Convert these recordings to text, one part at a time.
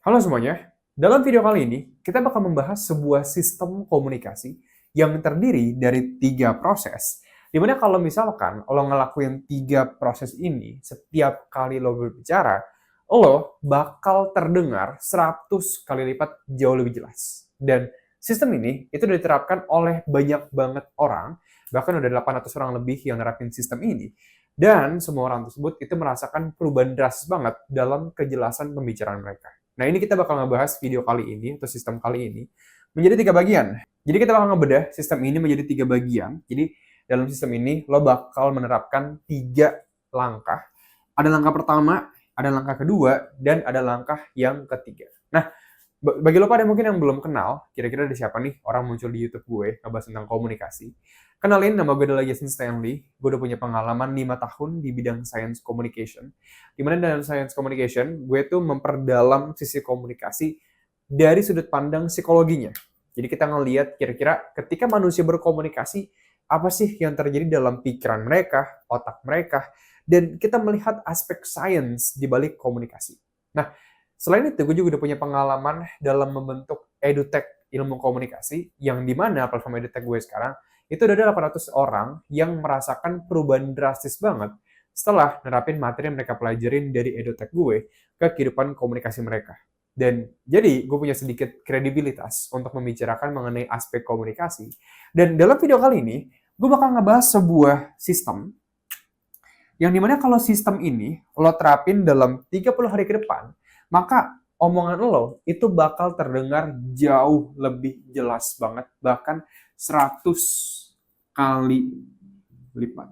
Halo semuanya, dalam video kali ini kita bakal membahas sebuah sistem komunikasi yang terdiri dari 3 proses. Dimana kalau misalkan lo ngelakuin 3 proses ini, setiap kali lo berbicara, lo bakal terdengar 100 kali lipat jauh lebih jelas. Dan sistem ini itu diterapkan oleh banyak banget orang, bahkan udah 800 orang lebih yang nerapin sistem ini. Dan semua orang tersebut itu merasakan perubahan drastis banget dalam kejelasan pembicaraan mereka. Nah, ini kita bakal ngebahas video kali ini, atau sistem kali ini, menjadi 3 bagian. Jadi kita bakal ngebedah sistem ini menjadi 3 bagian. Jadi dalam sistem ini, lo bakal menerapkan 3 langkah. Ada langkah pertama, ada langkah kedua, dan ada langkah yang ketiga. Nah, bagi lo pada mungkin yang belum kenal, kira-kira ada siapa nih orang muncul di YouTube gue, ngebahas tentang komunikasi. Kenalin, nama gue adalah Jason Stanley. Gue udah punya pengalaman 5 tahun di bidang Science Communication. Dimana dalam Science Communication, gue tuh memperdalam sisi komunikasi dari sudut pandang psikologinya. Jadi kita ngelihat kira-kira ketika manusia berkomunikasi, apa sih yang terjadi dalam pikiran mereka, otak mereka, dan kita melihat aspek sains di balik komunikasi. Nah, selain itu, gue juga udah punya pengalaman dalam membentuk edutech ilmu komunikasi, yang dimana platform edutech gue sekarang, itu udah ada 800 orang yang merasakan perubahan drastis banget setelah nerapin materi yang mereka pelajarin dari edutech gue ke kehidupan komunikasi mereka. Dan jadi gue punya sedikit kredibilitas untuk membicarakan mengenai aspek komunikasi. Dan dalam video kali ini, gue bakal ngebahas sebuah sistem yang dimana kalau sistem ini lo terapin dalam 30 hari ke depan, maka omongan lo itu bakal terdengar jauh lebih jelas banget, bahkan 100 kali lipat.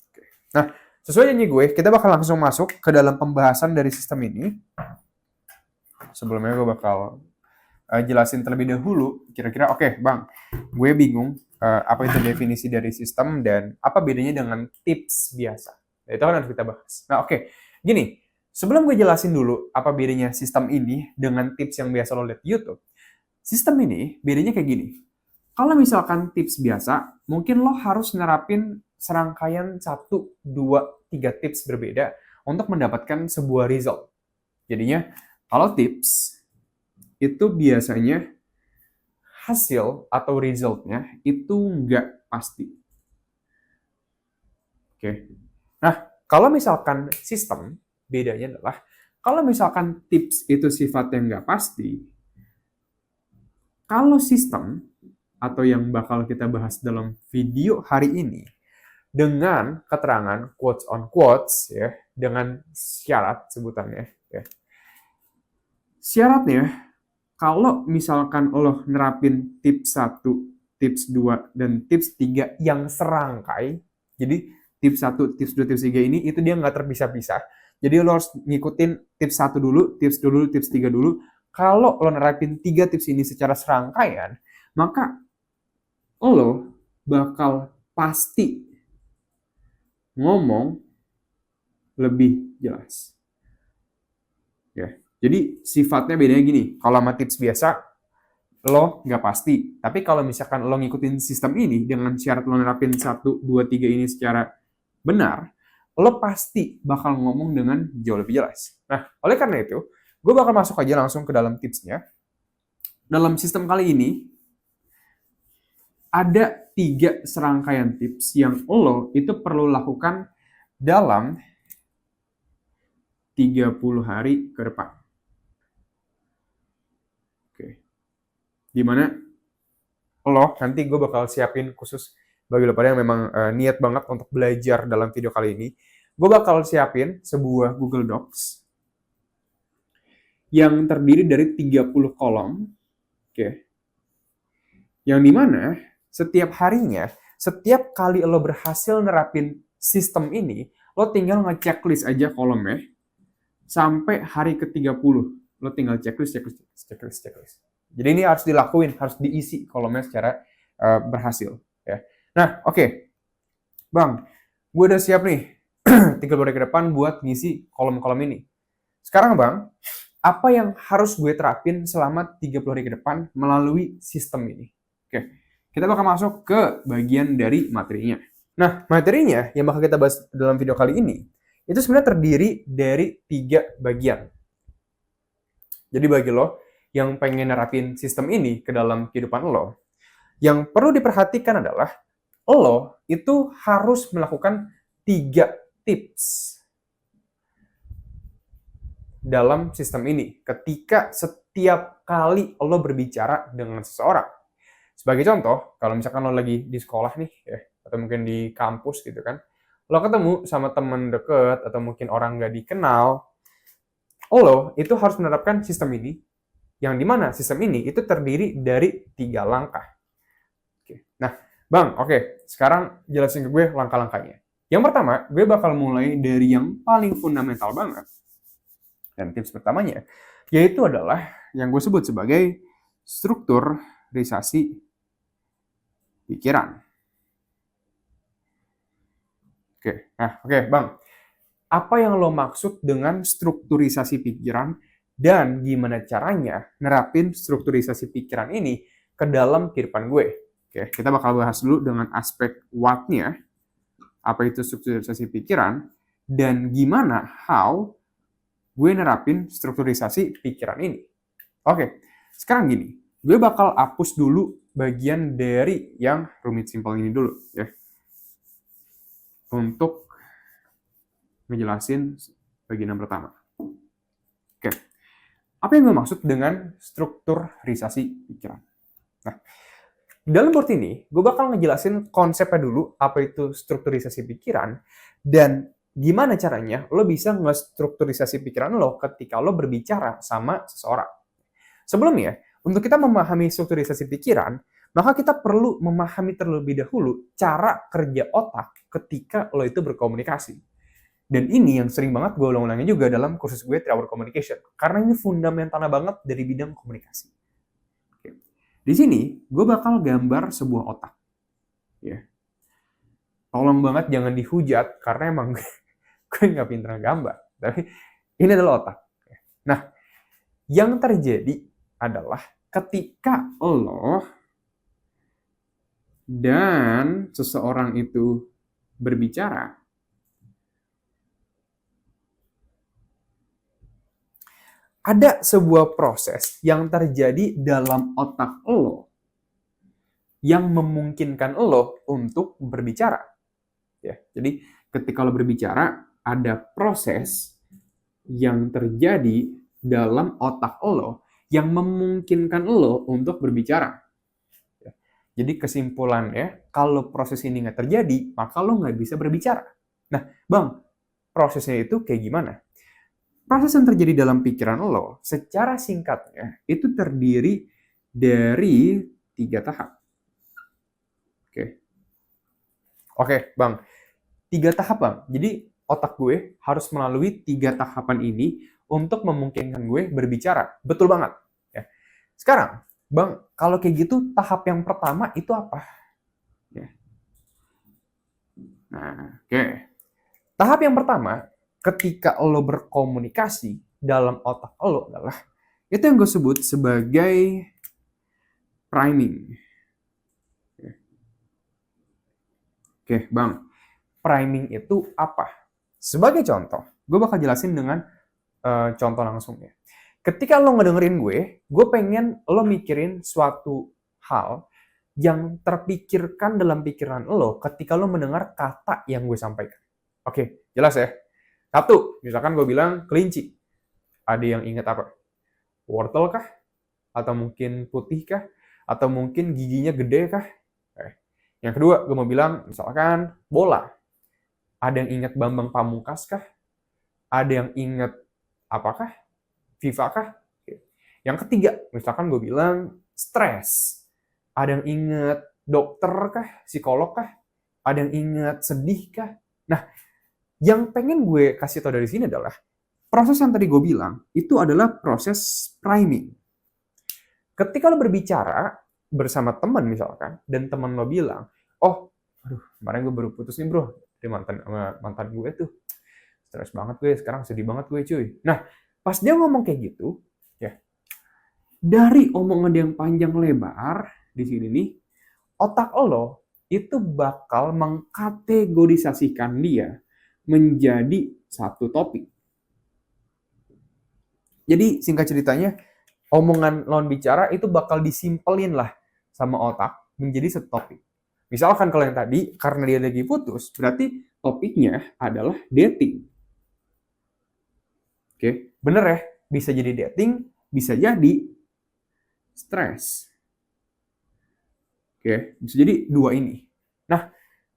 Oke. Nah, sesuai janji gue, kita bakal langsung masuk ke dalam pembahasan dari sistem ini. Sebelumnya gue bakal jelasin terlebih dahulu, kira-kira oke, Bang, gue bingung apa itu definisi dari sistem dan apa bedanya dengan tips biasa. Nah, itu kan harus kita bahas. Nah, oke. Gini, sebelum gue jelasin dulu apa bedanya sistem ini dengan tips yang biasa lo lihat di YouTube, sistem ini bedanya kayak gini. Kalau misalkan tips biasa, mungkin lo harus nerapin serangkaian 1, 2, 3 tips berbeda untuk mendapatkan sebuah result. Jadinya, kalau tips, itu biasanya hasil atau resultnya itu nggak pasti. Oke. Nah, kalau misalkan sistem, bedanya adalah, kalau misalkan tips itu sifatnya nggak pasti, kalau sistem, atau yang bakal kita bahas dalam video hari ini, dengan keterangan quotes on quotes, ya, dengan syarat sebutannya, ya. Syaratnya, kalau misalkan lo nerapin tips 1, tips 2, dan tips 3 yang serangkai, jadi tips 1, tips 2, tips 3 ini, itu dia nggak terpisah-pisah. Jadi lo harus ngikutin tips 1 dulu, tips 2 dulu, tips 3 dulu. Kalau lo nerapin 3 tips ini secara serangkaian, maka lo bakal pasti ngomong lebih jelas. Ya. Jadi sifatnya bedanya gini, kalau sama tips biasa, lo nggak pasti. Tapi kalau misalkan lo ngikutin sistem ini dengan syarat lo nerapin 1, 2, 3 ini secara benar, lo pasti bakal ngomong dengan jauh lebih jelas. Nah, oleh karena itu, gue bakal masuk aja langsung ke dalam tipsnya. Dalam sistem kali ini, ada 3 serangkaian tips yang lo itu perlu lakukan dalam 30 hari ke depan. Oke. Dimana lo, nanti gue bakal siapin khusus bagi lo pada yang memang niat banget untuk belajar dalam video kali ini. Gue bakal siapin sebuah Google Docs yang terdiri dari 30 kolom. Oke. Yang dimana setiap harinya, setiap kali lo berhasil nerapin sistem ini, lo tinggal nge-checklist aja kolomnya sampai hari ke-30. Lo tinggal checklist. Jadi ini harus dilakuin, harus diisi kolomnya secara berhasil. Ya. Nah, oke. Bang, gue udah siap nih 30 hari ke depan buat ngisi kolom-kolom ini. Sekarang, Bang, apa yang harus gue terapin selama 30 hari ke depan melalui sistem ini? Oke. Kita bakal masuk ke bagian dari materinya. Nah, materinya yang bakal kita bahas dalam video kali ini, itu sebenarnya terdiri dari 3 bagian. Jadi bagi lo yang pengen nerapin sistem ini ke dalam kehidupan lo, yang perlu diperhatikan adalah lo itu harus melakukan 3 tips dalam sistem ini ketika setiap kali lo berbicara dengan seseorang. Sebagai contoh, kalau misalkan lo lagi di sekolah nih, ya, atau mungkin di kampus gitu kan, lo ketemu sama temen deket atau mungkin orang nggak dikenal, lo itu harus menerapkan sistem ini, yang dimana sistem ini itu terdiri dari 3 langkah. Oke. Nah, Bang, oke, sekarang jelasin ke gue langkah-langkahnya. Yang pertama, gue bakal mulai dari yang paling fundamental banget. Dan tips pertamanya, yaitu adalah yang gue sebut sebagai strukturisasi pikiran. Oke, Bang. Apa yang lo maksud dengan strukturisasi pikiran dan gimana caranya nerapin strukturisasi pikiran ini ke dalam kehidupan gue? Oke, kita bakal bahas dulu dengan aspek what-nya, apa itu strukturisasi pikiran, dan gimana how gue nerapin strukturisasi pikiran ini. Oke, sekarang gini, gue bakal hapus dulu bagian dari yang rumit simpel ini dulu ya. Untuk ngejelasin bagian yang pertama. Oke, apa yang gue maksud dengan strukturisasi pikiran? Nah, dalam part ini, gue bakal ngejelasin konsepnya dulu, apa itu strukturisasi pikiran, dan gimana caranya lo bisa nge-strukturisasi pikiran lo ketika lo berbicara sama seseorang. Sebelumnya, untuk kita memahami strukturisasi pikiran, maka kita perlu memahami terlebih dahulu cara kerja otak ketika lo itu berkomunikasi. Dan ini yang sering banget gue ulang-ulangin juga dalam kursus gue 3 Hour Communication. Karena ini fundamentalnya banget dari bidang komunikasi. Oke. Di sini, gue bakal gambar sebuah otak. Ya. Tolong banget jangan dihujat, karena emang gue nggak pinter gambar. Tapi ini adalah otak. Nah, yang terjadi adalah ketika lo dan seseorang itu berbicara, ada sebuah proses yang terjadi dalam otak lo yang memungkinkan lo untuk berbicara. Ya, jadi ketika lo berbicara, ada proses yang terjadi dalam otak lo yang memungkinkan lo untuk berbicara. Ya, jadi kesimpulannya, kalau proses ini nggak terjadi, maka lo nggak bisa berbicara. Nah, Bang, prosesnya itu kayak gimana? Proses yang terjadi dalam pikiran lo, secara singkatnya, itu terdiri dari 3 tahap. Oke, Bang. 3 tahap, Bang. Jadi, otak gue harus melalui 3 tahapan ini untuk memungkinkan gue berbicara. Betul banget. Ya. Sekarang, Bang, kalau kayak gitu, tahap yang pertama itu apa? Ya. Nah, oke. Tahap yang pertama, ketika lo berkomunikasi dalam otak lo adalah itu yang gue sebut sebagai priming. Oke, Bang. Priming itu apa? Sebagai contoh, gue bakal jelasin dengan contoh langsung ya. Ketika lo ngedengerin gue pengen lo mikirin suatu hal yang terpikirkan dalam pikiran lo ketika lo mendengar kata yang gue sampaikan. Oke, jelas ya? 1, misalkan gue bilang kelinci. Ada yang ingat apa? Wortel kah? Atau mungkin putih kah? Atau mungkin giginya gede kah? Yang kedua, gue mau bilang misalkan bola. Ada yang ingat Bambang Pamungkas kah? Ada yang ingat apakah? FIFA kah? Yang ketiga, misalkan gue bilang stres. Ada yang ingat dokter kah? Psikolog kah? Ada yang ingat sedih kah? Nah, yang pengen gue kasih tau dari sini adalah proses yang tadi gue bilang itu adalah proses priming. Ketika lo berbicara bersama teman misalkan dan teman lo bilang, oh, aduh, kemarin gue baru putus nih bro, dari mantan gue tuh, stres banget gue, sekarang sedih banget gue cuy. Nah, pas dia ngomong kayak gitu, ya, dari omongan yang panjang lebar di sini nih, otak lo itu bakal mengkategorisasikan dia menjadi satu topik. Jadi singkat ceritanya, omongan lawan bicara itu bakal disimpelin lah sama otak menjadi satu topik. Misalkan kalau yang tadi, karena dia lagi putus, berarti topiknya adalah dating. Oke, bener ya? Bisa jadi dating, bisa jadi stres. Oke, bisa jadi dua ini. Nah,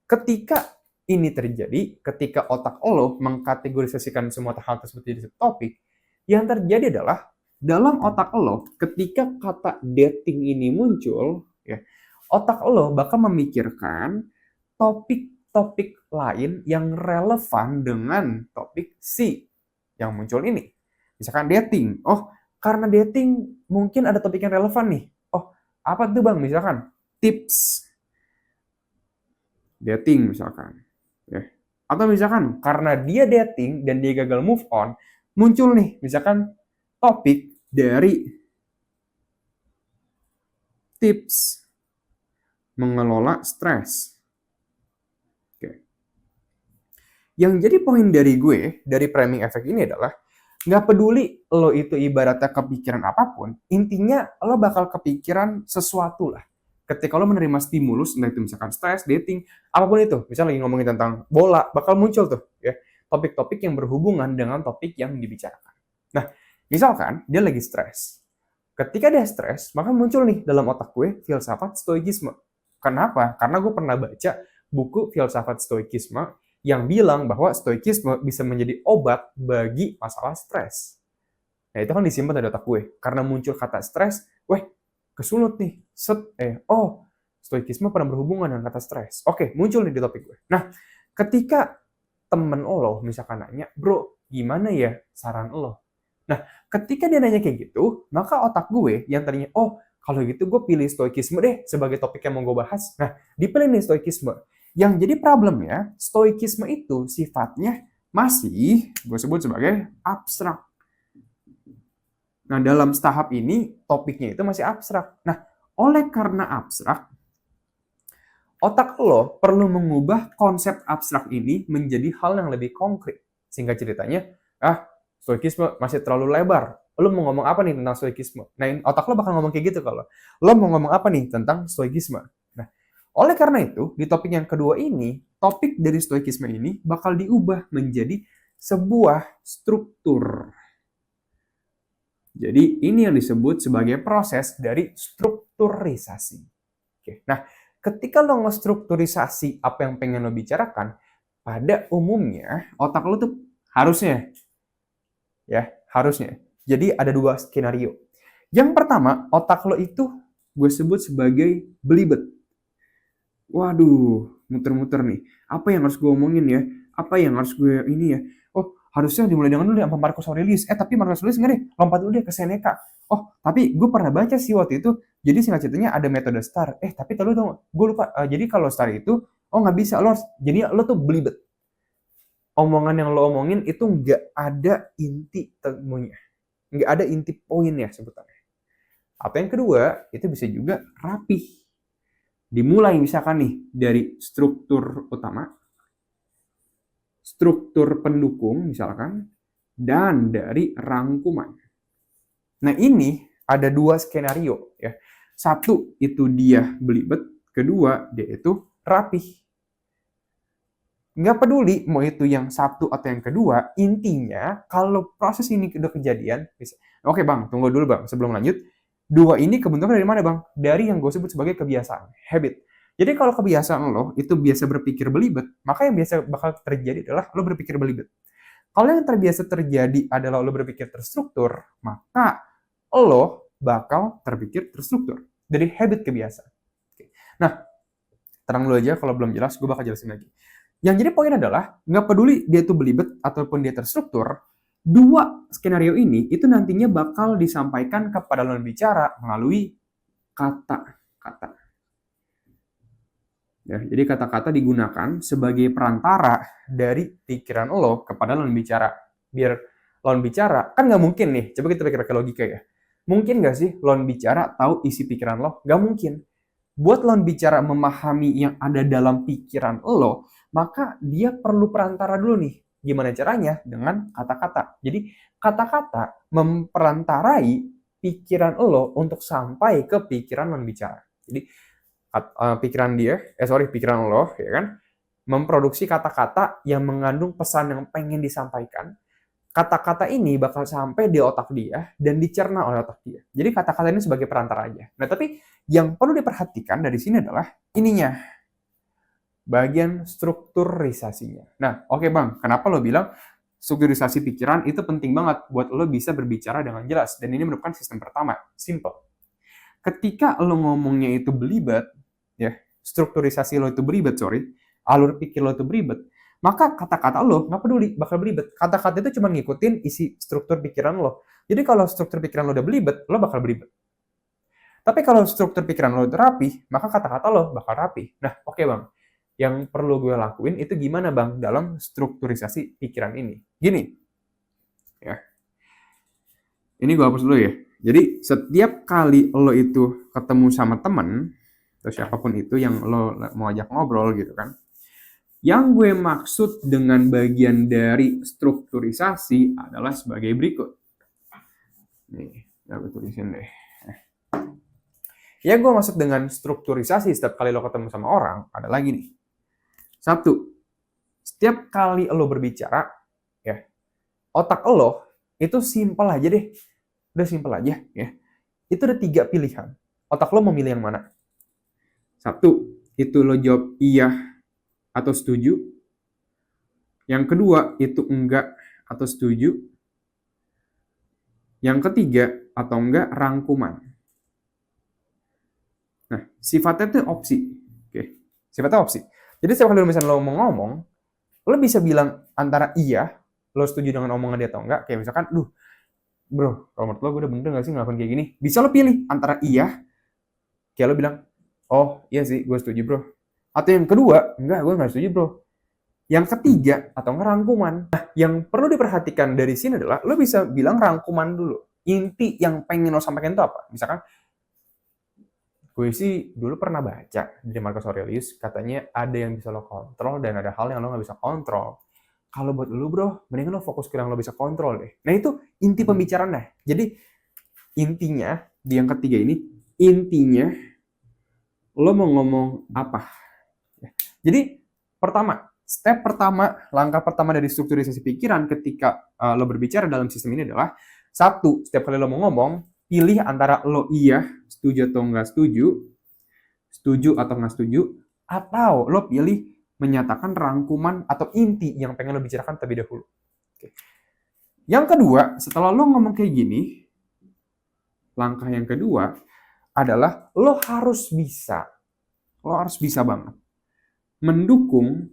ketika ini terjadi, ketika otak lo mengkategorisasikan semua hal tersebut jadi satu topik, yang terjadi adalah dalam otak lo, ketika kata dating ini muncul, ya, otak lo bakal memikirkan topik-topik lain yang relevan dengan topik si yang muncul ini. Misalkan dating. Oh, karena dating mungkin ada topik yang relevan nih. Oh, apa tuh Bang? Misalkan tips dating misalkan. Ya. Atau misalkan karena dia dating dan dia gagal move on, muncul nih misalkan topik dari tips mengelola stres. Oke. Yang jadi poin dari gue, dari priming effect ini adalah nggak peduli lo itu ibaratnya kepikiran apapun, intinya lo bakal kepikiran sesuatu lah. Ketika lo menerima stimulus, entah itu misalkan stres, dating, apapun itu, misalnya lagi ngomongin tentang bola, bakal muncul tuh ya topik-topik yang berhubungan dengan topik yang dibicarakan. Nah, misalkan dia lagi stres. Ketika dia stres, maka muncul nih dalam otak gue filsafat stoikisme. Kenapa? Karena gue pernah baca buku filsafat stoikisme yang bilang bahwa stoikisme bisa menjadi obat bagi masalah stres. Nah, itu kan disimpan dari otak gue. Karena muncul kata stres, kesulut nih. Stoikisme pernah berhubungan dengan kata stres. Oke, muncul nih di topik gue. Nah, ketika temen lo misalkan nanya, bro, gimana ya saran lo? Nah, ketika dia nanya kayak gitu, maka otak gue yang tadinya, kalau gitu gue pilih stoikisme deh sebagai topik yang mau gue bahas. Nah, dipilih nih stoikisme. Yang jadi problemnya, stoikisme itu sifatnya masih gue sebut sebagai abstrak. Nah, dalam tahap ini, topiknya itu masih abstrak. Nah, oleh karena abstrak, otak lo perlu mengubah konsep abstrak ini menjadi hal yang lebih konkret. Sehingga ceritanya, stoikisme masih terlalu lebar. Lo mau ngomong apa nih tentang stoikisme? Nah, otak lo bakal ngomong kayak gitu kalau lo mau ngomong apa nih tentang stoikisme. Nah, oleh karena itu, di topik yang kedua ini, topik dari stoikisme ini bakal diubah menjadi sebuah struktur. Jadi, ini yang disebut sebagai proses dari strukturisasi. Oke. Nah, ketika lo ngestrukturisasi apa yang pengen lo bicarakan, pada umumnya otak lo tuh harusnya. Jadi ada dua skenario. Yang pertama, otak lo itu gue sebut sebagai belibet. Waduh, muter-muter nih. Apa yang harus gue omongin ya? Apa yang harus gue ini ya? Harusnya dimulai dengan dulu ya sama Marcus Aurelius. Tapi Marcus Aurelius enggak deh, lompat dulu deh ke Seneca. Tapi gue pernah baca sih waktu itu. Jadi singkat ceritanya ada metode STAR. Tapi tadi gue lupa. Jadi kalau STAR itu, nggak bisa. Jadi lo tuh belibet. Omongan yang lo omongin itu nggak ada inti temunya. Nggak ada inti poinnya sebutannya. Atau yang kedua, itu bisa juga rapih. Dimulai misalkan nih dari struktur utama, struktur pendukung misalkan, dan dari rangkuman. Nah, ini ada dua skenario ya. Satu itu dia belibet, kedua dia itu rapih. Nggak peduli mau itu yang satu atau yang kedua, intinya kalau proses ini udah kejadian, oke Bang, tunggu dulu Bang, sebelum lanjut, dua ini kebentukan dari mana Bang? Dari yang gue sebut sebagai kebiasaan, habit. Jadi kalau kebiasaan lo itu biasa berpikir belibet, maka yang biasa bakal terjadi adalah lo berpikir belibet. Kalau yang terbiasa terjadi adalah lo berpikir terstruktur, maka lo bakal terpikir terstruktur. Dari habit kebiasaan. Nah, terang dulu aja kalau belum jelas, gue bakal jelasin lagi. Yang jadi poin adalah, nggak peduli dia itu belibet ataupun dia terstruktur, dua skenario ini itu nantinya bakal disampaikan kepada lawan bicara melalui kata-kata. Ya, jadi kata-kata digunakan sebagai perantara dari pikiran lo kepada lawan bicara. Biar lawan bicara, kan nggak mungkin nih, coba kita pikir pakai logika ya. Mungkin nggak sih lawan bicara tahu isi pikiran lo? Nggak mungkin. Buat lawan bicara memahami yang ada dalam pikiran lo, maka dia perlu perantara dulu nih. Gimana caranya? Dengan kata-kata. Jadi Kata-kata memperantarai pikiran lo untuk sampai ke pikiran non bicara. Jadi pikiran lo, ya kan, memproduksi kata-kata yang mengandung pesan yang pengen disampaikan. Kata-kata ini bakal sampai di otak dia dan dicerna oleh otak dia. Jadi kata-kata ini sebagai perantara aja. Nah, tapi yang perlu diperhatikan dari sini adalah ininya, bagian strukturisasinya. Nah, oke Bang, kenapa lo bilang strukturisasi pikiran itu penting banget buat lo bisa berbicara dengan jelas? Dan ini merupakan sistem pertama, simple. Ketika lo ngomongnya itu belibet, ya, strukturisasi lo itu beribet, alur pikir lo itu beribet, maka kata-kata lo nggak peduli bakal belibet. Kata-kata itu cuma ngikutin isi struktur pikiran lo. Jadi kalau struktur pikiran lo udah belibet, lo bakal belibet. Tapi kalau struktur pikiran lo udah rapi, maka kata-kata lo bakal rapi. Nah, oke Bang. Yang perlu gue lakuin itu gimana Bang dalam strukturisasi pikiran ini? Gini. Ya. Ini gue hapus dulu ya. Jadi setiap kali lo itu ketemu sama temen, atau siapapun itu yang lo mau ajak ngobrol gitu kan, yang gue maksud dengan bagian dari strukturisasi adalah sebagai berikut. Nih, gue tulisin deh. Ya gue maksud dengan strukturisasi setiap kali lo ketemu sama orang adalah gini. 1. Setiap kali lo berbicara, ya, otak lo itu simpel aja deh. Udah simpel aja, ya. Itu ada 3 pilihan. Otak lo mau milih yang mana? 1, itu lo jawab iya atau setuju. Yang kedua, itu enggak atau setuju. Yang ketiga, atau enggak, rangkuman. Nah, sifatnya itu opsi. Oke. Sifatnya opsi. Jadi setiap kali misalnya lo mau ngomong, lo bisa bilang antara iya, lo setuju dengan omongan dia atau enggak. Kayak misalkan, bro, kalau menurut lo gue udah bener gak sih ngelakuin kayak gini? Bisa lo pilih antara iya, kayak lo bilang, oh iya sih, gue setuju bro. Atau yang kedua, enggak, gue gak setuju bro. Yang ketiga, atau enggak, rangkuman. Nah, yang perlu diperhatikan dari sini adalah, lo bisa bilang rangkuman dulu. Inti yang pengen lo sampaikan itu apa? Misalkan, gue sih dulu pernah baca dari Marcus Aurelius, katanya ada yang bisa lo kontrol dan ada hal yang lo gak bisa kontrol. Kalau buat lo bro, mendingan lo fokus ke yang lo bisa kontrol deh. Nah itu inti pembicaraannya. Jadi intinya, di yang ketiga ini, intinya lo mau ngomong apa. Jadi step pertama, langkah pertama dari strukturisasi pikiran ketika lo berbicara dalam sistem ini adalah 1, setiap kali lo mau ngomong, pilih antara lo iya, setuju atau nggak setuju atau nggak setuju, atau lo pilih menyatakan rangkuman atau inti yang pengen lo bicarakan terlebih dahulu. Oke. Yang kedua, setelah lo ngomong kayak gini, langkah yang kedua adalah lo harus bisa banget mendukung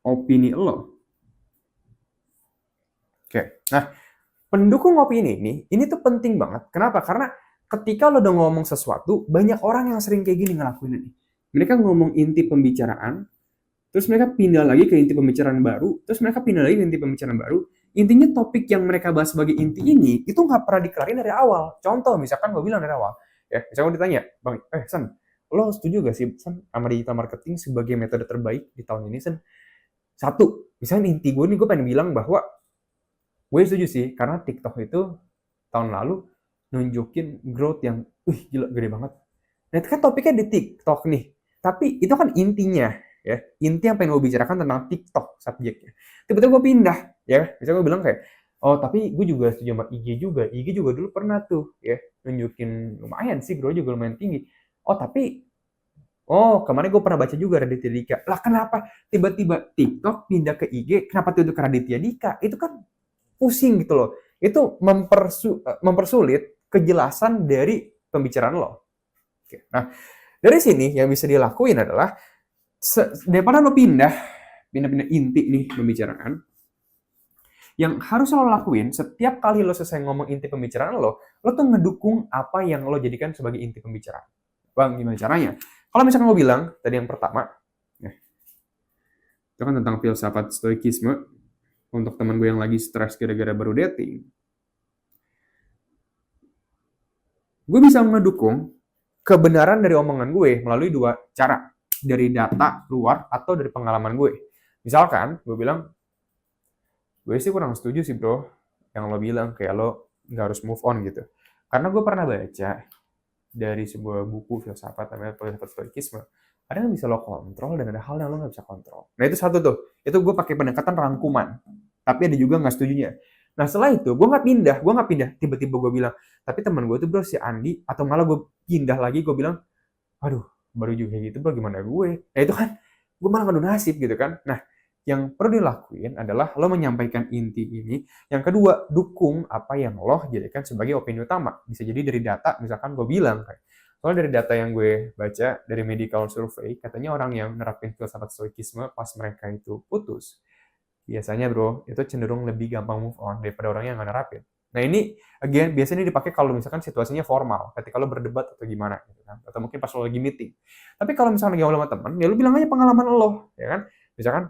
opini lo. Oke, nah pendukung opini ini tuh penting banget. Kenapa? Karena ketika lo udah ngomong sesuatu, banyak orang yang sering kayak gini ngelakuin ini. Mereka ngomong inti pembicaraan, terus mereka pindah lagi ke inti pembicaraan baru, terus mereka pindah lagi ke inti pembicaraan baru. Intinya topik yang mereka bahas sebagai inti ini, itu nggak pernah dikelarin dari awal. Contoh, misalkan gue bilang dari awal, ya, misalkan gue ditanya, Bang, San, lo setuju gak sih, San, sama digital marketing sebagai metode terbaik di tahun ini, San? 1, misalnya inti gue nih, gue pengen bilang bahwa gue setuju sih, karena TikTok itu tahun lalu nunjukin growth yang, gila, gede banget. Nah, itu kan topiknya di TikTok nih. Tapi itu kan intinya, ya. Inti yang pengen gue bicarakan tentang TikTok subjeknya. Tiba-tiba gue pindah, ya. Misalnya gue bilang kayak, oh tapi gue juga setuju sama IG juga. IG juga dulu pernah tuh, ya, nunjukin lumayan sih, growth juga lumayan tinggi. Kemarin gue pernah baca juga Raditya Dika. Lah kenapa tiba-tiba TikTok pindah ke IG? Kenapa tuh ke Raditya Dika? Itu kan pusing gitu loh. Itu mempersulit kejelasan dari pembicaraan lo. Oke. Nah, dari sini yang bisa dilakuin adalah daripada lo pindah inti nih pembicaraan, yang harus lo lakuin setiap kali lo selesai ngomong inti pembicaraan lo tuh ngedukung apa yang lo jadikan sebagai inti pembicaraan. Bang, gimana caranya? Kalau misalkan lo bilang tadi yang pertama, ya, itu kan tentang filsafat stoikisme. Untuk teman gue yang lagi stres gara-gara baru dating, gue bisa mendukung kebenaran dari omongan gue melalui 2 cara. Dari data luar atau dari pengalaman gue. Misalkan, gue bilang, Gue sih kurang setuju sih bro, yang lo bilang kayak lo nggak harus move on gitu. Karena gue pernah baca dari sebuah buku filsafat namanya filsafat stoikisme, ada yang bisa lo kontrol dan ada hal yang lo nggak bisa kontrol. Nah itu satu tuh, itu gue pakai pendekatan rangkuman. Tapi ada juga nggak setujunya. Nah setelah itu gue nggak pindah. Tiba-tiba gue bilang, tapi teman gue tuh bro si Andi, atau malah gue pindah lagi, gue bilang, aduh baru juga kayak gitu bro gimana gue. Nah itu kan gue malah ngadu nasib gitu kan. Nah yang perlu dilakuin adalah lo menyampaikan inti ini. Yang kedua, dukung apa yang lo jadikan sebagai opini utama. Bisa jadi dari data, misalkan gue bilang kayak, soalnya dari data yang gue baca dari medical survey, katanya orang yang nerapin filsafat stoikisme pas mereka itu putus, biasanya bro, itu cenderung lebih gampang move on daripada orang yang nggak nerapin. Nah ini, again, biasanya dipakai kalau misalkan situasinya formal, ketika lo berdebat atau gimana, gitu kan. Atau mungkin pas lo lagi meeting. Tapi kalau misalkan lagi ngobrol sama temen, ya lo bilang aja pengalaman lo, ya kan. Misalkan,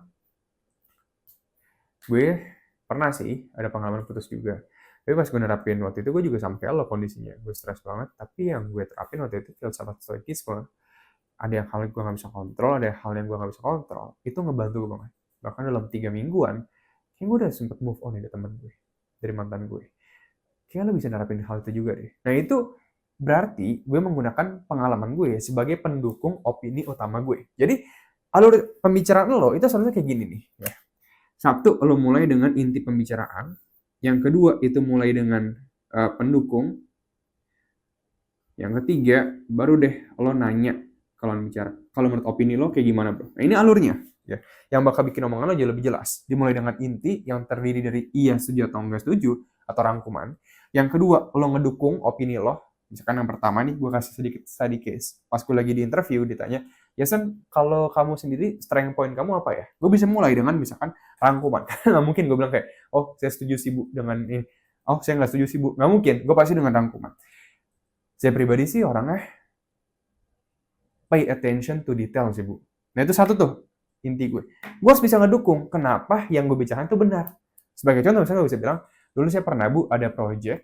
gue pernah sih ada pengalaman putus juga. Tapi pas gue nerapin waktu itu, gue juga sampai lo kondisinya. Gue stres banget, tapi yang gue terapin waktu itu filsafat stoikisme. Ada hal yang gue nggak bisa kontrol, ada hal yang gue nggak bisa kontrol. Itu ngebantu gue banget. Bahkan dalam 3 mingguan, kayak gue udah sempet move on dari temen gue, dari mantan gue. Kayak lo bisa nerapin hal itu juga deh. Nah itu berarti gue menggunakan pengalaman gue sebagai pendukung opini utama gue. Jadi alur pembicaraan lo itu seharusnya kayak gini nih. Ya. Satu, lo mulai dengan inti pembicaraan. Yang kedua, itu mulai dengan pendukung. Yang ketiga, baru deh lo nanya kalau bicara. Kalau menurut opini lo kayak gimana bro? Nah ini alurnya. Ya, yang bakal bikin omongan lo jadi lebih jelas. Dimulai dengan inti yang terdiri dari iya setuju atau enggak setuju atau rangkuman. Yang kedua, lo ngedukung opini lo. Misalkan yang pertama nih, gue kasih sedikit study case. Pas gue lagi di interview, ditanya, Yasen, kalau kamu sendiri, strength point kamu apa ya? Gue bisa mulai dengan misalkan rangkuman. Nggak mungkin gue bilang kayak, oh saya setuju sih bu dengan ini. Oh saya nggak setuju sih bu. Nggak mungkin, gue pasti dengan rangkuman. Saya pribadi sih orangnya pay attention to detail sih bu. Nah itu satu tuh inti gue. Gue harus bisa ngedukung kenapa yang gue bicarakan itu benar. Sebagai contoh misalnya gue bisa bilang, dulu saya pernah bu ada project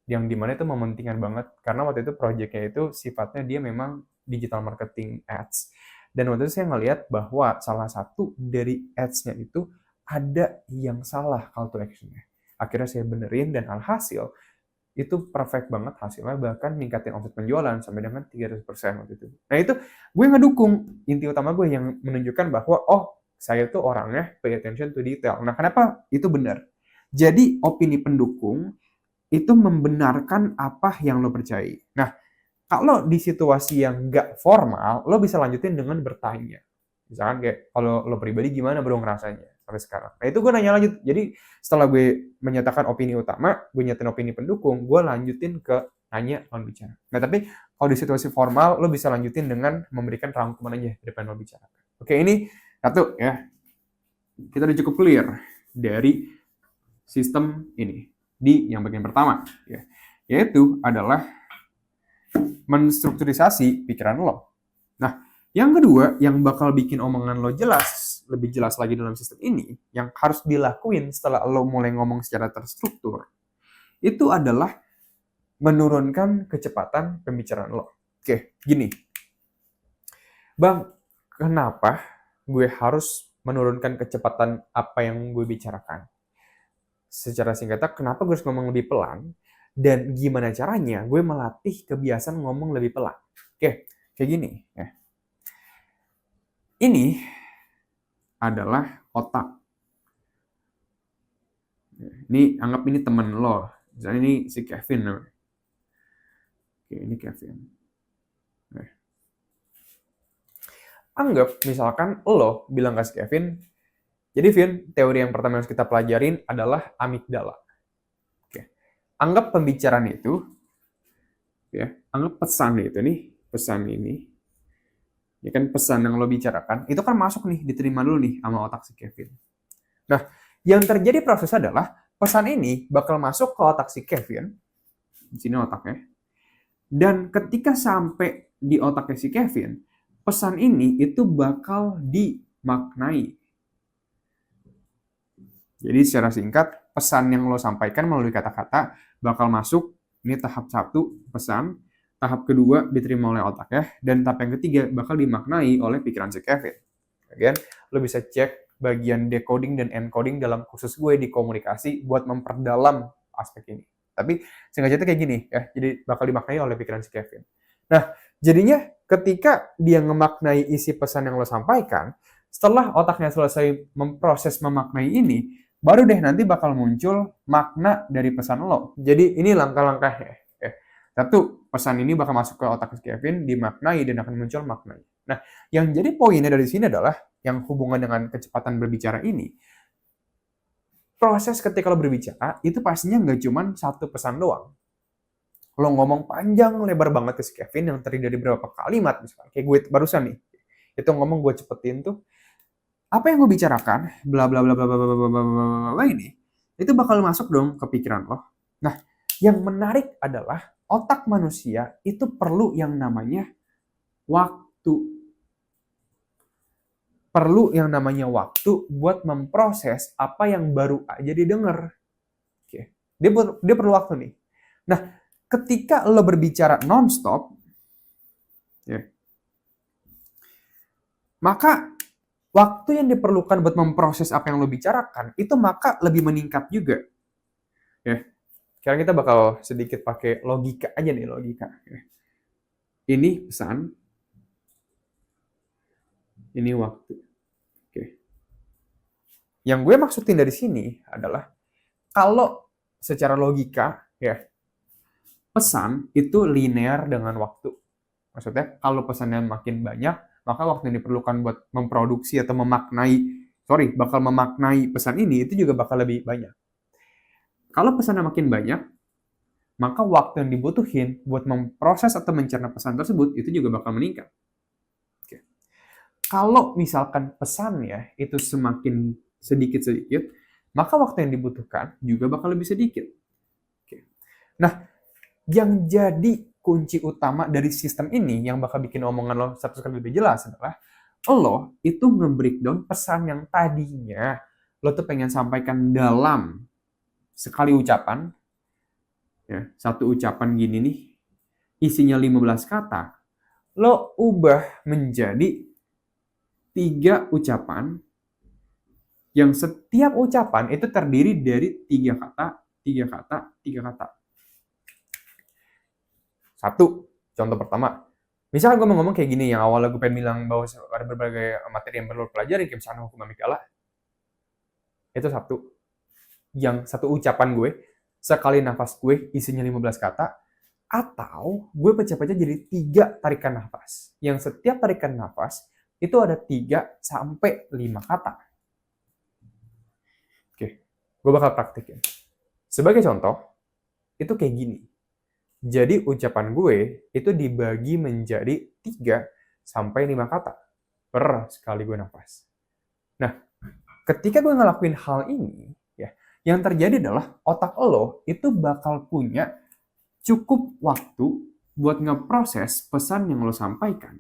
yang dimana itu mementingkan banget karena waktu itu projectnya itu sifatnya dia memang digital marketing ads. Dan waktu itu saya ngelihat bahwa salah satu dari ads-nya itu ada yang salah call to action-nya. Akhirnya saya benerin dan alhasil itu perfect banget hasilnya, bahkan ningkatin omset penjualan sampai dengan 300% waktu itu. Nah itu gue ngedukung inti utama gue yang menunjukkan bahwa oh saya tuh orangnya pay attention to detail. Nah kenapa itu benar? Jadi opini pendukung itu membenarkan apa yang lo percayai. Nah kalau di situasi yang nggak formal, lo bisa lanjutin dengan bertanya. Misalkan kayak, kalau lo pribadi gimana bro ngerasanya sampai sekarang? Nah itu gue nanya lanjut. Jadi setelah gue menyatakan opini utama, gue nyatain opini pendukung, gue lanjutin ke nanya lawan bicara. Nah tapi kalau di situasi formal, lo bisa lanjutin dengan memberikan rangkuman aja daripada lo bicara. Oke ini satu ya. Kita udah cukup clear dari sistem ini. Di yang bagian pertama, ya, yaitu adalah menstrukturisasi pikiran lo. Nah, yang kedua, yang bakal bikin omongan lo jelas, lebih jelas lagi dalam sistem ini, yang harus dilakuin setelah lo mulai ngomong secara terstruktur, itu adalah menurunkan kecepatan pembicaraan lo. Oke, gini. Bang, kenapa gue harus menurunkan kecepatan apa yang gue bicarakan? Secara singkatnya, kenapa gue harus ngomong lebih pelan? Dan gimana caranya gue melatih kebiasaan ngomong lebih pelan? Oke, kayak gini ya. Ini adalah otak. Ini anggap ini temen lo. Misalnya ini si Kevin. Oke, ini Kevin. Anggap misalkan lo bilang ke si Kevin, jadi Vin, teori yang pertama yang harus kita pelajarin adalah amigdala. Oke. Anggap pembicaraan itu, ya, anggap pesan itu nih, pesan ini, ya kan pesan yang lo bicarakan, itu kan masuk nih, diterima dulu nih sama otak si Kevin. Nah, yang terjadi proses adalah pesan ini bakal masuk ke otak si Kevin, di sini otaknya, dan ketika sampai di otaknya si Kevin, pesan ini itu bakal dimaknai. Jadi secara singkat, pesan yang lo sampaikan melalui kata-kata bakal masuk, ini tahap 1, pesan. Tahap kedua diterima oleh otak ya. Dan tahap yang ketiga bakal dimaknai oleh pikiran si Kevin. Again, lo bisa cek bagian decoding dan encoding dalam kursus gue di komunikasi buat memperdalam aspek ini. Tapi sengaja kayak gini ya, jadi bakal dimaknai oleh pikiran si Kevin. Nah, jadinya ketika dia ngemaknai isi pesan yang lo sampaikan, setelah otaknya selesai memproses memaknai ini, baru deh nanti bakal muncul makna dari pesan lo. Jadi ini langkah-langkahnya. Ya. Satu, pesan ini bakal masuk ke otak Kevin, dimaknai dan akan muncul maknanya. Nah, yang jadi poinnya dari sini adalah yang hubungan dengan kecepatan berbicara ini. Proses ketika lo berbicara, itu pastinya nggak cuma satu pesan doang. Lo ngomong panjang lebar banget ke si Kevin yang terdiri dari beberapa kalimat misalnya. Kayak gue barusan nih. Itu ngomong gue cepetin tuh. Apa yang gue bicarakan, bla bla bla bla bla bla bla bla bla ini, itu bakal masuk dong ke pikiran lo. Nah, yang menarik adalah otak manusia itu perlu yang namanya waktu. Perlu yang namanya waktu buat memproses apa yang baru aja didengar. Oke. Dia perlu waktu nih. Nah, ketika lo berbicara nonstop, ya, maka waktu yang diperlukan buat memproses apa yang lo bicarakan itu maka lebih meningkat juga. Ya. Sekarang kita bakal sedikit pakai logika aja nih, logika. Ya. Ini pesan, ini waktu. Oke. Yang gue maksudin dari sini adalah kalau secara logika, ya, pesan itu linear dengan waktu. Maksudnya kalau pesannya makin banyak, maka waktu yang diperlukan buat memproduksi atau bakal memaknai pesan ini itu juga bakal lebih banyak. Kalau pesannya makin banyak, maka waktu yang dibutuhin buat memproses atau mencerna pesan tersebut itu juga bakal meningkat. Oke. Kalau misalkan pesannya itu semakin sedikit-sedikit, maka waktu yang dibutuhkan juga bakal lebih sedikit. Oke. Nah, yang jadi kunci utama dari sistem ini yang bakal bikin omongan lo 100 kali lebih jelas adalah lo itu nge-breakdown pesan yang tadinya lo tuh pengen sampaikan dalam sekali ucapan, ya, satu ucapan gini nih, isinya 15 kata, lo ubah menjadi 3 ucapan yang setiap ucapan itu terdiri dari 3 kata, 3 kata, 3 kata. Satu, contoh pertama. Misalkan gue mau ngomong kayak gini, yang awalnya gue pengen bilang bahwa ada berbagai materi yang perlu pelajari, kayak misalnya hukum amigdala. Itu satu. Yang satu ucapan gue, sekali nafas gue isinya 15 kata, atau gue pecah-pecah jadi 3 tarikan nafas. Yang setiap tarikan nafas, itu ada 3 sampai 5 kata. Oke, gue bakal praktikin. Sebagai contoh, itu kayak gini. Jadi ucapan gue itu dibagi menjadi 3 sampai 5 kata per sekali gue nafas. Nah, ketika gue ngelakuin hal ini, ya, yang terjadi adalah otak lo itu bakal punya cukup waktu buat ngeproses pesan yang lo sampaikan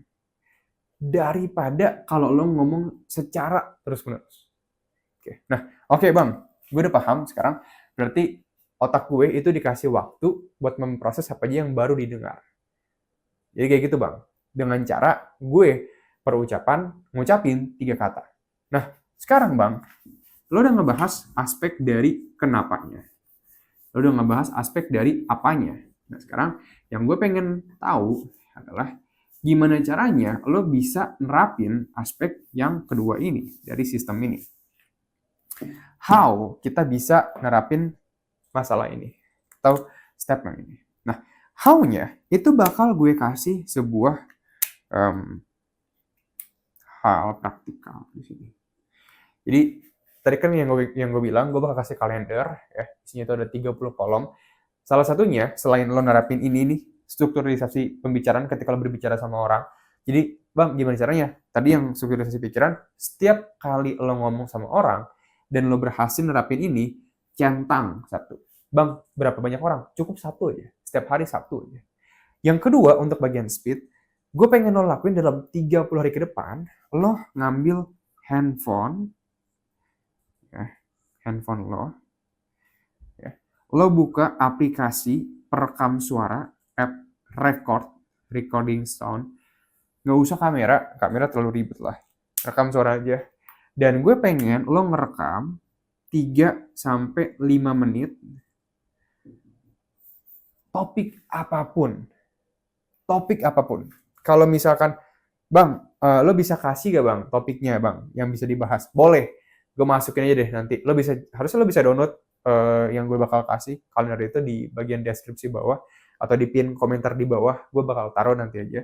daripada kalau lo ngomong secara terus-menerus. Oke bang, gue udah paham sekarang. Berarti otak gue itu dikasih waktu buat memproses apa aja yang baru didengar. Jadi kayak gitu bang. Dengan cara gue per ucapan ngucapin 3 kata. Nah, sekarang bang, lo udah ngebahas aspek dari kenapanya. Lo udah ngebahas aspek dari apanya. Nah, sekarang yang gue pengen tahu adalah gimana caranya lo bisa nerapin aspek yang kedua ini dari sistem ini. How kita bisa nerapin masalah ini atau statement ini. Nah, how-nya itu bakal gue kasih sebuah hal praktikal di sini. Jadi tadi kan yang gue bilang gue bakal kasih kalender ya, isinya itu ada 30 kolom. Salah satunya selain lo nerapin ini nih, strukturalisasi pembicaraan ketika lo berbicara sama orang. Jadi, bang, gimana caranya? Tadi yang strukturalisasi pikiran, setiap kali lo ngomong sama orang dan lo berhasil nerapin ini, centang 1. Bang, berapa banyak orang? Cukup 1 aja. Setiap hari 1 aja. Yang kedua, untuk bagian speed, gue pengen lo lakuin dalam 30 hari ke depan, lo ngambil handphone, ya, handphone lo, ya, lo buka aplikasi perekam suara, app recording sound, nggak usah kamera terlalu ribet lah. Rekam suara aja. Dan gue pengen lo ngerekam 3-5 menit topik apapun. Topik apapun. Kalau misalkan, Bang, lo bisa kasih gak Bang topiknya Bang yang bisa dibahas? Boleh. Gue masukin aja deh nanti. Harusnya lo bisa download yang gue bakal kasih kalender itu di bagian deskripsi bawah atau di pin komentar di bawah. Gue bakal taruh nanti aja.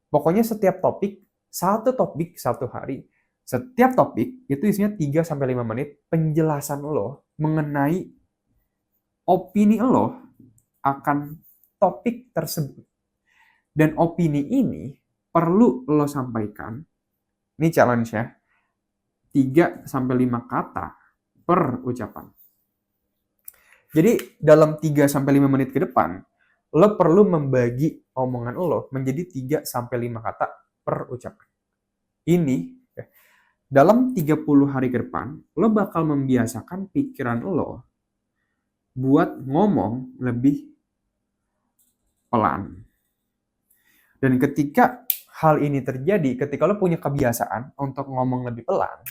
Pokoknya setiap topik, satu hari, setiap topik itu isinya 3-5 menit penjelasan lo mengenai opini lo akan topik tersebut. Dan opini ini perlu lo sampaikan, ini challenge ya, 3-5 kata per ucapan. Jadi dalam 3-5 menit ke depan, lo perlu membagi omongan lo menjadi 3-5 kata per ucapan. Ini, dalam 30 hari ke depan, lo bakal membiasakan pikiran lo buat ngomong lebih pelan. Dan ketika hal ini terjadi, ketika lo punya kebiasaan untuk ngomong lebih pelan,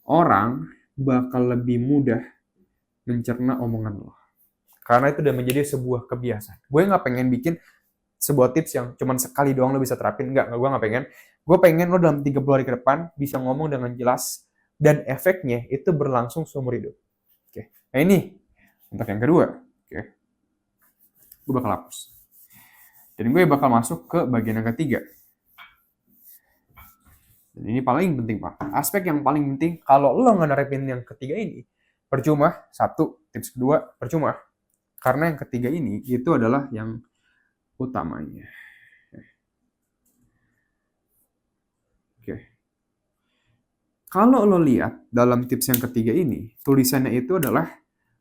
orang bakal lebih mudah mencerna omongan lo. Karena itu udah menjadi sebuah kebiasaan. Gue nggak pengen bikin sebuah tips yang cuma sekali doang lo bisa terapin. Enggak, gue nggak pengen. Gue pengen lo dalam 30 hari ke depan bisa ngomong dengan jelas dan efeknya itu berlangsung seumur hidup. Oke. Nah ini untuk yang kedua. Oke. Gue bakal hapus. Dan gue bakal masuk ke bagian yang ketiga. Dan ini paling penting, Pak. Aspek yang paling penting, kalau lo nggak nerapin yang ketiga ini, percuma. Satu, tips kedua, percuma. Karena yang ketiga ini, itu adalah yang utamanya. Oke. Kalau lo lihat dalam tips yang ketiga ini, tulisannya itu adalah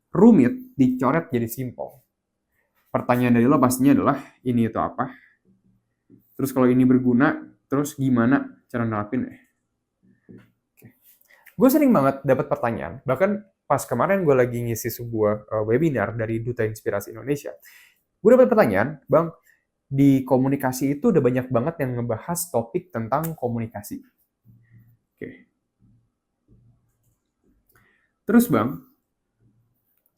rumit dicoret jadi simpel. Pertanyaan dari lo pastinya adalah, ini itu apa? Terus kalau ini berguna, terus gimana cara nerapin ya? Oke. Gue sering banget dapat pertanyaan, bahkan pas kemarin gue lagi ngisi sebuah webinar dari Duta Inspirasi Indonesia. Gue dapat pertanyaan, Bang, di komunikasi itu udah banyak banget yang ngebahas topik tentang komunikasi. Oke. Terus Bang,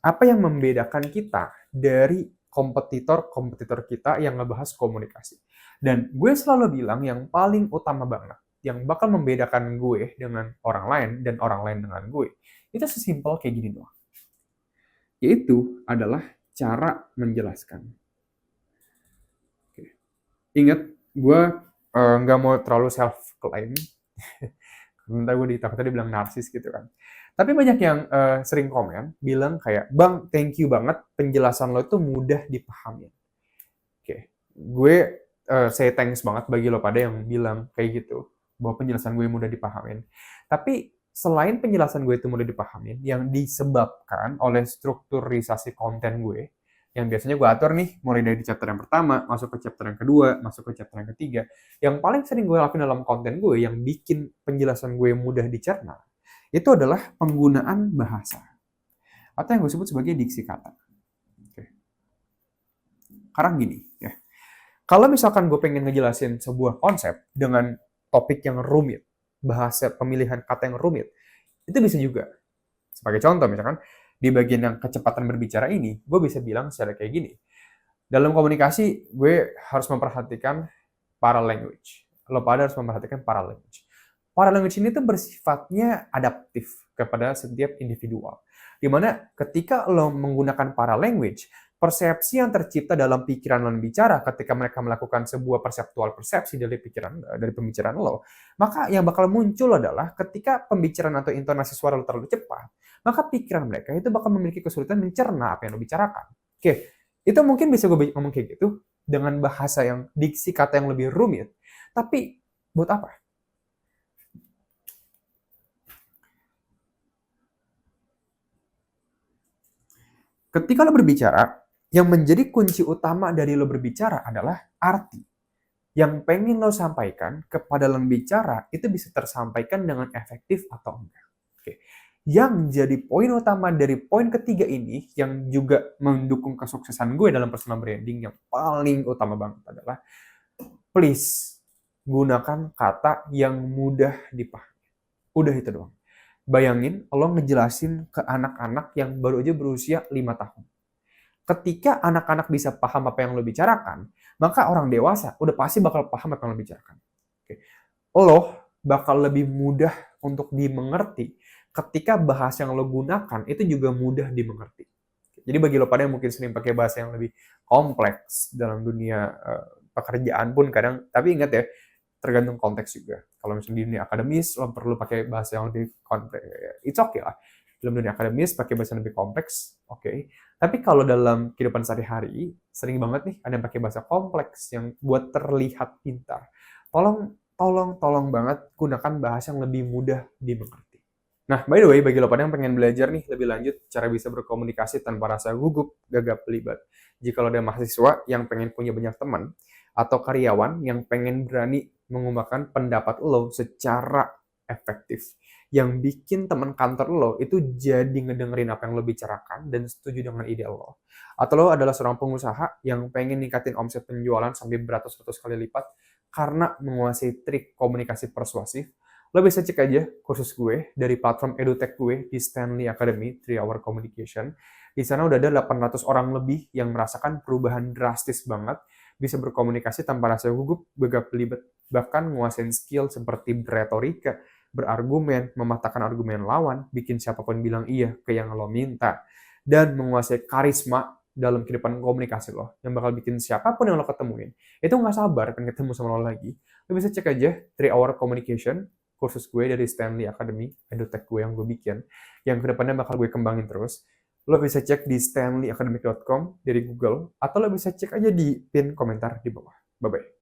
apa yang membedakan kita dari kompetitor kita yang ngebahas komunikasi? Dan gue selalu bilang yang paling utama banget, yang bakal membedakan gue dengan orang lain dan orang lain dengan gue, itu sesimpel kayak gini doang. Yaitu adalah cara menjelaskan. Oke. Ingat, gue nggak mau terlalu self-claim. Bentar gue takutnya dibilang narsis gitu kan. Tapi banyak yang sering komen, bilang kayak, Bang, thank you banget, penjelasan lo itu mudah dipahami. Oke, gue say thanks banget bagi lo pada yang bilang kayak gitu, bahwa penjelasan gue mudah dipahamin. Tapi selain penjelasan gue itu mudah dipahamin, yang disebabkan oleh strukturisasi konten gue, yang biasanya gue atur nih, mulai dari chapter yang pertama, masuk ke chapter yang kedua, masuk ke chapter yang ketiga, yang paling sering gue lakuin dalam konten gue, yang bikin penjelasan gue mudah dicerna, itu adalah penggunaan bahasa. Atau yang gue sebut sebagai diksi kata. Oke. Karena gini, ya. Kalau misalkan gue pengen ngejelasin sebuah konsep dengan topik yang rumit, bahasa pemilihan kata yang rumit, itu bisa juga. Sebagai contoh, misalkan, di bagian yang kecepatan berbicara ini, gue bisa bilang secara kayak gini. Dalam komunikasi, gue harus memperhatikan para language. Lo pada harus memperhatikan para language. Para language ini tuh bersifatnya adaptif kepada setiap individual. Dimana ketika lo menggunakan para language, persepsi yang tercipta dalam pikiran lo bicara ketika mereka melakukan sebuah perseptual persepsi dari pembicaraan lo, maka yang bakal muncul adalah ketika pembicaraan atau intonasi suara lo terlalu cepat, maka pikiran mereka itu bakal memiliki kesulitan mencerna apa yang lo bicarakan. Oke, itu mungkin bisa gue ngomong kayak gitu dengan bahasa yang diksi kata yang lebih rumit, tapi buat apa? Ketika lo berbicara, yang menjadi kunci utama dari lo berbicara adalah arti. Yang pengen lo sampaikan kepada lawan bicara itu bisa tersampaikan dengan efektif atau enggak. Oke. Yang jadi poin utama dari poin ketiga ini, yang juga mendukung kesuksesan gue dalam personal branding yang paling utama banget adalah, please, gunakan kata yang mudah dipahami. Udah itu doang. Bayangin lo ngejelasin ke anak-anak yang baru aja berusia 5 tahun. Ketika anak-anak bisa paham apa yang lo bicarakan, maka orang dewasa udah pasti bakal paham apa yang lo bicarakan. Oke. Lo bakal lebih mudah untuk dimengerti ketika bahasa yang lo gunakan itu juga mudah dimengerti. Jadi bagi lo pada yang mungkin sering pakai bahasa yang lebih kompleks dalam dunia pekerjaan pun kadang, tapi ingat ya, tergantung konteks juga. Kalau misalnya di dunia akademis, lo perlu pakai bahasa yang lebih kompleks. It's okay lah. Dalam dunia akademis, pakai bahasa yang lebih kompleks, oke. Okay. Tapi kalau dalam kehidupan sehari-hari, sering banget nih ada yang pakai bahasa kompleks yang buat terlihat pintar. Tolong banget gunakan bahasa yang lebih mudah dimengerti. Nah, by the way, bagi lo pada yang pengen belajar nih lebih lanjut cara bisa berkomunikasi tanpa rasa gugup, gagap, belibet. Jika lo ada mahasiswa yang pengen punya banyak teman, atau karyawan yang pengen berani mengungkapkan pendapat lo secara efektif, yang bikin teman kantor lo itu jadi ngedengerin apa yang lo bicarakan dan setuju dengan ide lo. Atau lo adalah seorang pengusaha yang pengen ningkatin omset penjualan sampai beratus-ratus kali lipat karena menguasai trik komunikasi persuasif, lo bisa cek aja kursus gue dari platform edutech gue di Stanley Academy 3 Hour Communication. Di sana udah ada 800 orang lebih yang merasakan perubahan drastis banget, bisa berkomunikasi tanpa rasa gugup, gagap belibet, bahkan menguasai skill seperti berretorika, berargumen, mematahkan argumen lawan, bikin siapapun bilang iya ke yang lo minta, dan menguasai karisma dalam kehidupan komunikasi lo, yang bakal bikin siapapun yang lo ketemuin itu nggak sabar pengen ketemu sama lo lagi. Lo bisa cek aja 3 Hour Communication, kursus gue dari Stanley Academy, edutech gue yang gue bikin, yang kedepannya bakal gue kembangin terus. Lo bisa cek di stanleyacademic.com dari Google, atau lo bisa cek aja di pin komentar di bawah. Bye-bye.